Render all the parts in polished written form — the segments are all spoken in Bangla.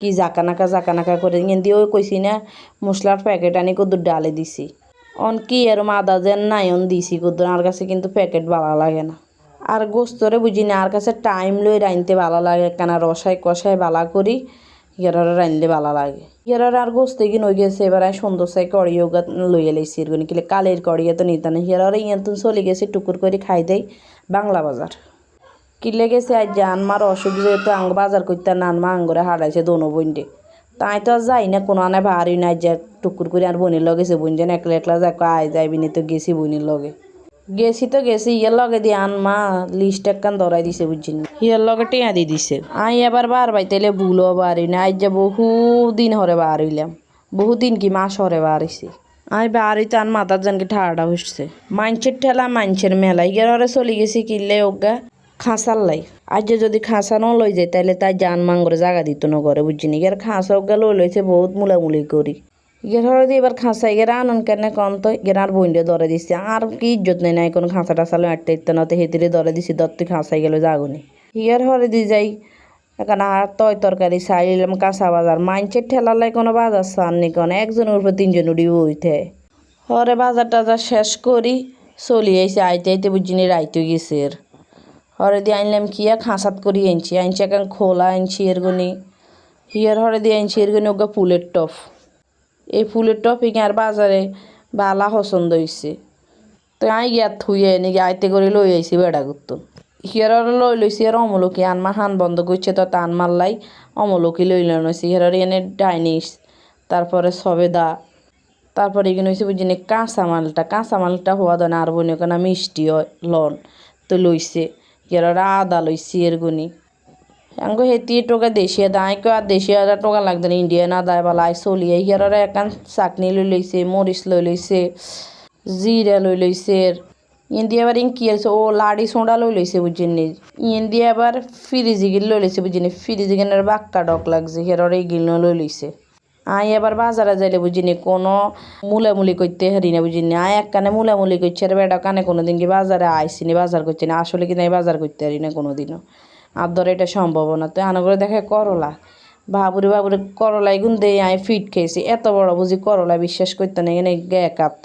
কি জাকা নাকা করে কিন্তু ওই কইছি না মশলার প্যাকেট আনি কদ্দুর ডালে দিছি অন কি এরম আদা যেন নাই অন দিছি কদ্দুর আর কাছে কিন্তু প্যাকেট ভালো লাগে না আর গোস্তরে বুঝি না আর কাছে টাইম লই রাইনতে ভালো লাগে কেন রসাই কষাই ভালো করি ইয়ারা রাইনলে ভালো লাগে ইয়ারা আর গোস্তে কি নই গেছে এবার সুন্দর চাই কড়িও লইয়া লাইছি এরগুনি কিলে কালের কড়িয়া তো নিতা না ইয়ারা ইয়ান তো চলে গেছে টুকুর করে খাই দেয় বাংলা বাজার কিলে গেছে আজ যে আনমার অসুখ যেহেতু আঙ্গ বাজার করতে না আনমা আঙ্গরে হারাইছে দোনো বইন্ডে তাই তো আর যাই না কোনো আনে ভারী নাই যে টুকুর করে আর বনির লগেছে বোনজন একলা একলা যাক আয় যাইবি নি তো গেছি বনির লগে গেছি ইয়ের লগে দিয়ে আনমা লিস্ট একখান ধরাই দিছে বুঝছি ইয়ের লগে টিয়া দিয়ে দিছে আই এবার বার বাইতেলে ভুলও বাড়ি না আজ যে দিন হরে বার হইলাম দিন কি মাস হরে বার হইছে আই বাড়িতে আন মাথার জানকে ঠাড়া হচ্ছে মাইনছের ঠেলা মাইনছের মেলা ইয়ের হরে চলে গেছি কিনলে ওগা খাঁচার লাই আজ যদি খাঁচা ন লই যায় তাহলে তাই জান মাঙ্গরে জায়গা দিত না ঘরে বুঝছি নি ইয়ার খাঁচা ওগা লই লইছে বহুত মুলামুলি করি ইয়ের হরে দিয়ে এবার খাঁচা ইয়ের আনন কেন কন তো ইয়ের আর বইন্ডে ধরে দিচ্ছে আর কি ইজ্জত নেই নাই কোনো খাঁচা টাঁচা লো আটতে ইত্তে নতে হেতিরে ধরে দিছি দত্তি খাঁচাই গেল জাগুনি ইয়ের হরে দিয়ে যাই এখন আর তরকারি চাইলাম কাঁচা বাজার মাইনছের ঠেলালাই কোনো বাজার সাননি কোনো একজনের উপর তিনজন উড়ি উঠে হরে বাজার টাজার শেষ করি চলি আইসে আইতে আইতে বুঝিনি রাইতে গেছে হরে দিয়ে আনলাম কি খাঁচাত করি আনছি এখন খোলা আনছি এরগুনি হিয়ার হরে দিয়ে আনছি এরগুনি ওগা ফুলের টপ এই ফুলের টপ আর বাজারে বালা পছন্দ হয়েছে তো আই গিয়া থুয়ে এনে আইতে করে লই আইছি বেড়া করতো হিয়ার লই লইছি আর অমলকি আনমা হান বন্ধ করছে তো টান মারলাই অমলকি লই লইছি হিয়ার এনে ডাইনিস তারপরে সবেদা তারপরে এখানে হয়েছে বুঝিনি কাঁচা মালটা হওয়া দেয় না আর বনি ওখানে মিষ্টি লন তো লইছে ইয়ারা আদা লইছি এরগুনি আঙ্গো হেতি টোকা দেশিয়া দায় কেউ আর দেশিয়া টোকা লাগতো না ইন্ডিয়ান আদায় বালা আই চলিয়ে ইয়ারা একান চাটনি লই লইছে মরিচ লই লইছে জিরা লই লইছে ইন্ডিয়া আবার কি আছে ও লাড়ি সোঁডা লই লইছে বুঝিনি ইন্ডিয়া আবার ফ্রিজি গিল লই লইছে বুঝিনি ফ্রিজি গিনের বাক্কা ডক লাগছে হেরার এই গিল লই লইছে আই এবার বাজারে যাইলে বুঝিনি কোনো মুলামুলি করতে হারি না বুঝিনি আয় এক কানে মুলামুলি করছে আর বেটা কানে কোনো দিন কি বাজারে আইসিনি বাজার করছে না আসলে কি নাই বাজার করতে হারি না কোনো দিনও আর ধরে এটা সম্ভব না তো আনা করে দেখে করলা বাবুরে করলাই গুন দিয়ে আয় ফিট খেয়েছি এত বড় বুঝি করলা বিশ্বাস করতে না এখানে কাত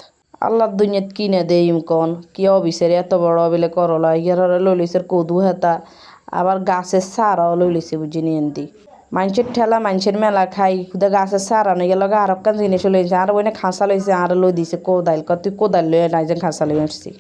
আল্লাহর দুনিয়াত কিনে দেয় ইমকন কি অবিচারে এত বড় বেলে করলা ইয়ার লই লইছে কদু হেতা আবার গাছের সারাও লই লইছে বুঝিনি এনদি মানুষের ঠেলা মানুষের মেলা খাই খুদা গাছের সারা নিয়ে গেল আর একটা জিনিস লইছে আর ওইনে খাঁচা লইছে আর লই দিছে কোদাইল তুই কোদাইল লই নাই যে খাঁচা লই আসছি